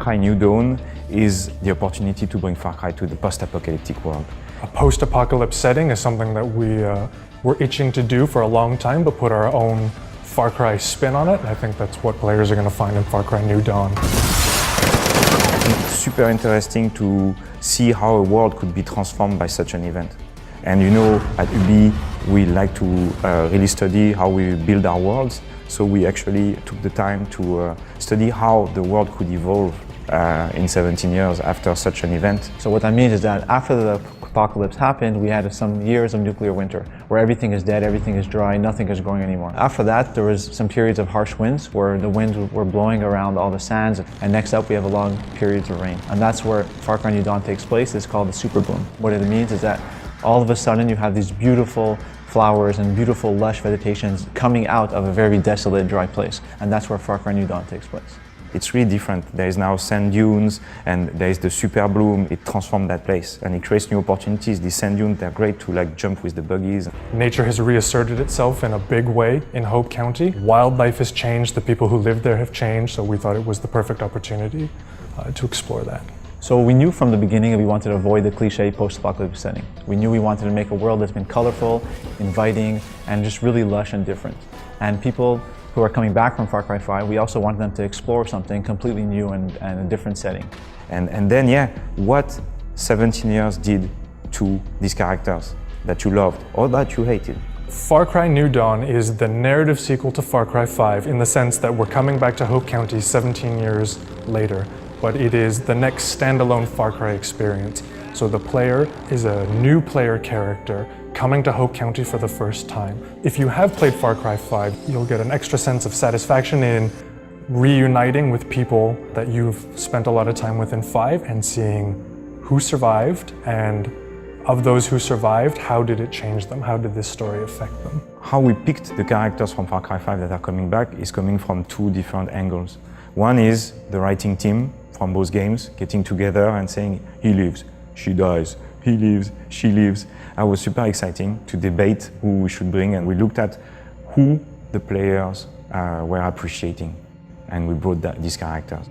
Cry New Dawn is the opportunity to bring Far Cry to the post-apocalyptic world. A post-apocalypse setting is something that we were itching to do for a long time, but put our own Far Cry spin on it. I think that's what players are going to find in Far Cry New Dawn. It's super interesting to see how a world could be transformed by such an event. And you know, at UB, we like to really study how we build our worlds. So we actually took the time to study how the world could evolve in 17 years after such an event. So what that means is that after the apocalypse happened, we had some years of nuclear winter, where everything is dead, everything is dry, nothing is growing anymore. After that, there was some periods of harsh winds, where the winds were blowing around all the sands, and next up we have a long periods of rain. And that's where Far Cry New Dawn takes place. It's called the super bloom. What it means is that all of a sudden you have these beautiful flowers and beautiful lush vegetations coming out of a very desolate, dry place. And that's where Far Cry New Dawn takes place. It's really different. There is now sand dunes and there is the super bloom. It transformed that place and it creates new opportunities. These sand dunes, they're great to like jump with the buggies. Nature has reasserted itself in a big way in Hope County. Wildlife has changed, the people who live there have changed, so we thought it was the perfect opportunity to explore that. So we knew from the beginning that we wanted to avoid the cliche post-apocalyptic setting. We knew we wanted to make a world that's been colorful, inviting, and just really lush and different. And people who are coming back from Far Cry 5, we also wanted them to explore something completely new and a different setting. And then, yeah, what 17 years did to these characters that you loved or that you hated? Far Cry New Dawn is the narrative sequel to Far Cry 5 in the sense that we're coming back to Hope County 17 years later, but it is the next standalone Far Cry experience. So the player is a new player character coming to Hope County for the first time. If you have played Far Cry 5, you'll get an extra sense of satisfaction in reuniting with people that you've spent a lot of time with in 5 and seeing who survived, and of those who survived, how did it change them? How did this story affect them? How we picked the characters from Far Cry 5 that are coming back is coming from 2 different angles. One is the writing team from both games getting together and saying, he lives, she dies, he lives, she lives. It was super exciting to debate who we should bring, and we looked at who the players were appreciating, and we brought these characters.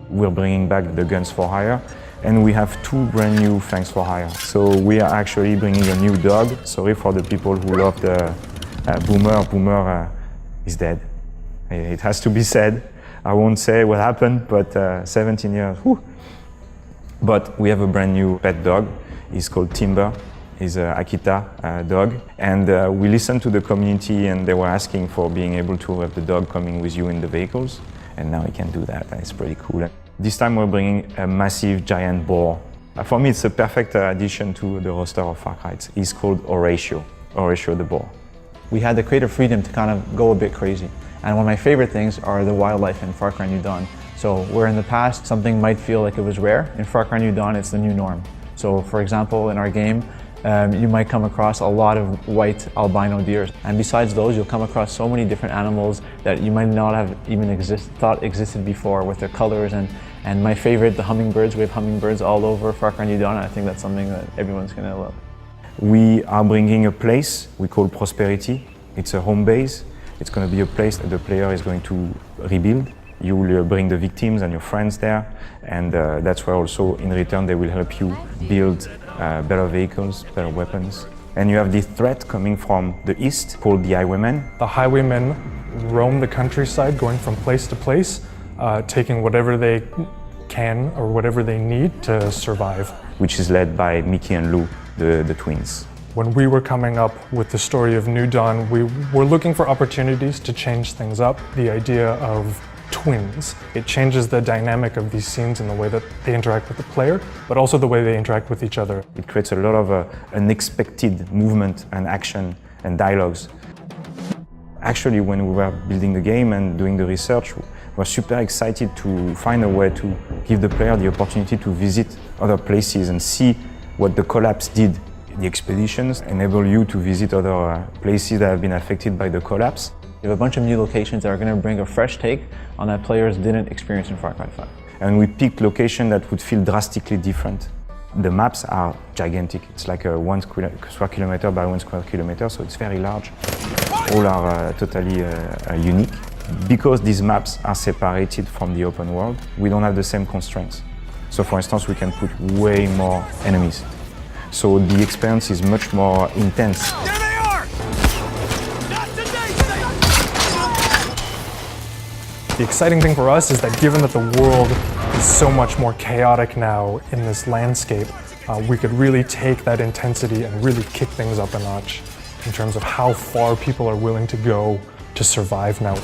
We're bringing back the Guns for Hire, and we have 2 brand new Fangs for Hire. So we are actually bringing a new dog. Sorry for the people who love the Boomer. Boomer is dead. It has to be said. I won't say what happened, but 17 years, whew. But we have a brand new pet dog. He's called Timber. He's an Akita dog. And we listened to the community, and they were asking for being able to have the dog coming with you in the vehicles. And now he can do that, and it's pretty cool. This time we're bringing a massive giant boar. For me, it's a perfect addition to the roster of Far Cry. He's called Horatio the boar. We had the creative freedom to kind of go a bit crazy. And one of my favorite things are the wildlife in Far Cry New Dawn. So where in the past something might feel like it was rare, in Far Cry New Dawn it's the new norm. So for example, in our game, you might come across a lot of white albino deer. And besides those, you'll come across so many different animals that you might not have even thought existed before, with their colors. And my favorite, the hummingbirds. We have hummingbirds all over Far Cry New Dawn, and I think that's something that everyone's gonna love. We are bringing a place we call Prosperity. It's a home base. It's going to be a place that the player is going to rebuild. You will bring the victims and your friends there, and that's where also in return they will help you build better vehicles, better weapons. And you have this threat coming from the east called the Highwaymen. The Highwaymen roam the countryside, going from place to place, taking whatever they can or whatever they need to survive. Which is led by Mickey and Lou, the twins. When we were coming up with the story of New Dawn, we were looking for opportunities to change things up. The idea of twins, it changes the dynamic of these scenes in the way that they interact with the player, but also the way they interact with each other. It creates a lot of unexpected movement and action and dialogues. Actually, when we were building the game and doing the research, we were super excited to find a way to give the player the opportunity to visit other places and see what the collapse did. The expeditions enable you to visit other places that have been affected by the collapse. We have a bunch of new locations that are going to bring a fresh take on that players didn't experience in Far Cry 5. And we picked locations that would feel drastically different. The maps are gigantic. It's like a 1 square kilometer by 1 square kilometer, so it's very large. All are totally unique. because these maps are separated from the open world, we don't have the same constraints. So for instance, we can put way more enemies. So the experience is much more intense. There they are! Not today, The exciting thing for us is that given that the world is so much more chaotic now in this landscape, we could really take that intensity and really kick things up a notch in terms of how far people are willing to go to survive now.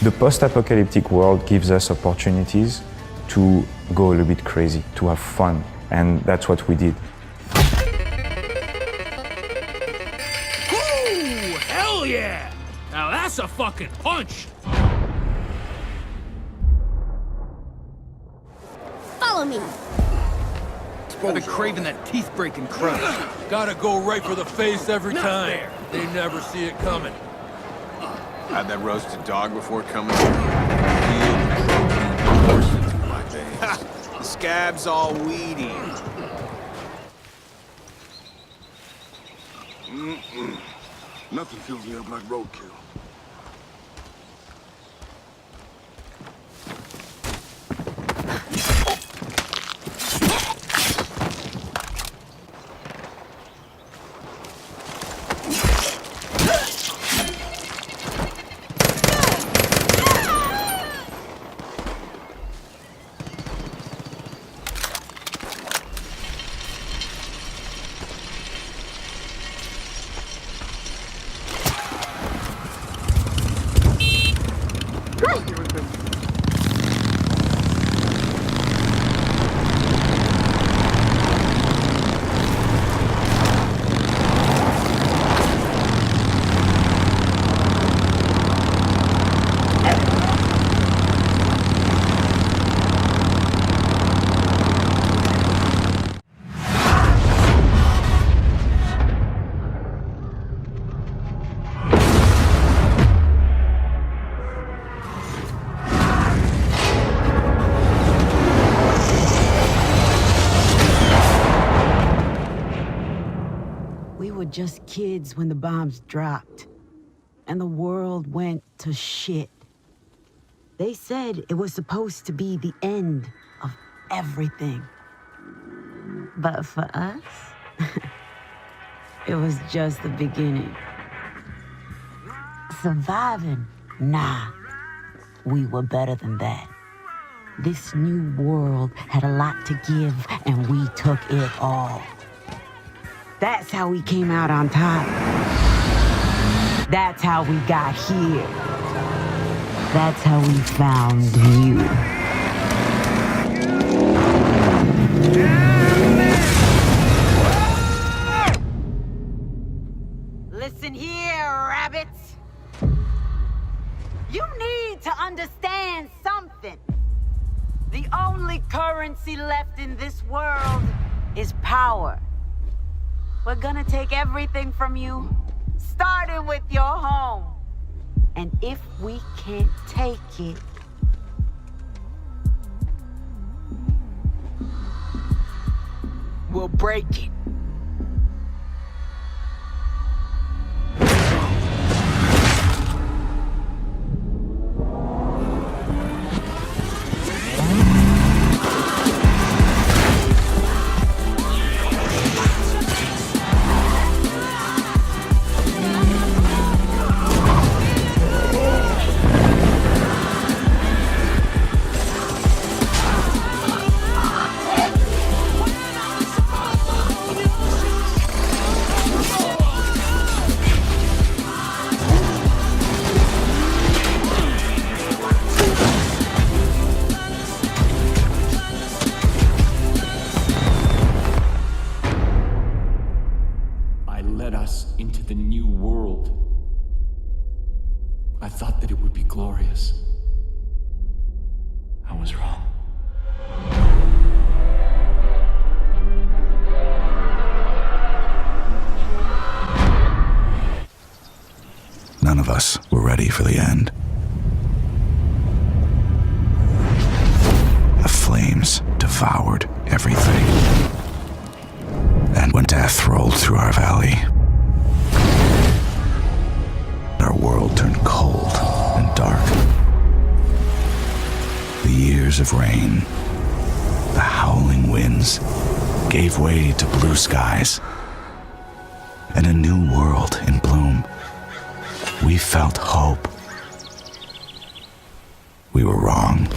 The post-apocalyptic world gives us opportunities to go a little bit crazy, to have fun, and that's what we did. Ooh, hell yeah! Now that's a fucking punch! Follow me. I've been craving that teeth-breaking crunch. Gotta go right for the face every time. They never see it coming. Had that roasted dog before coming here. Coursed into my veins. The scab's all weedy. Nothing fills me up like roadkill. Just kids when the bombs dropped, and the world went to shit. They said it was supposed to be the end of everything. But for us, it was just the beginning. Surviving? Nah, we were better than that. This new world had a lot to give, and we took it all. That's how we came out on top. That's how we got here. That's how we found you. Listen here, rabbits. You need to understand something. The only currency left in this world is power. We're gonna take everything from you, starting with your home. And if we can't take it, we'll break it. None of us were ready for the end. The flames devoured everything. And when death rolled through our valley, of rain, the howling winds gave way to blue skies, and a new world in bloom. We felt hope. We were wrong.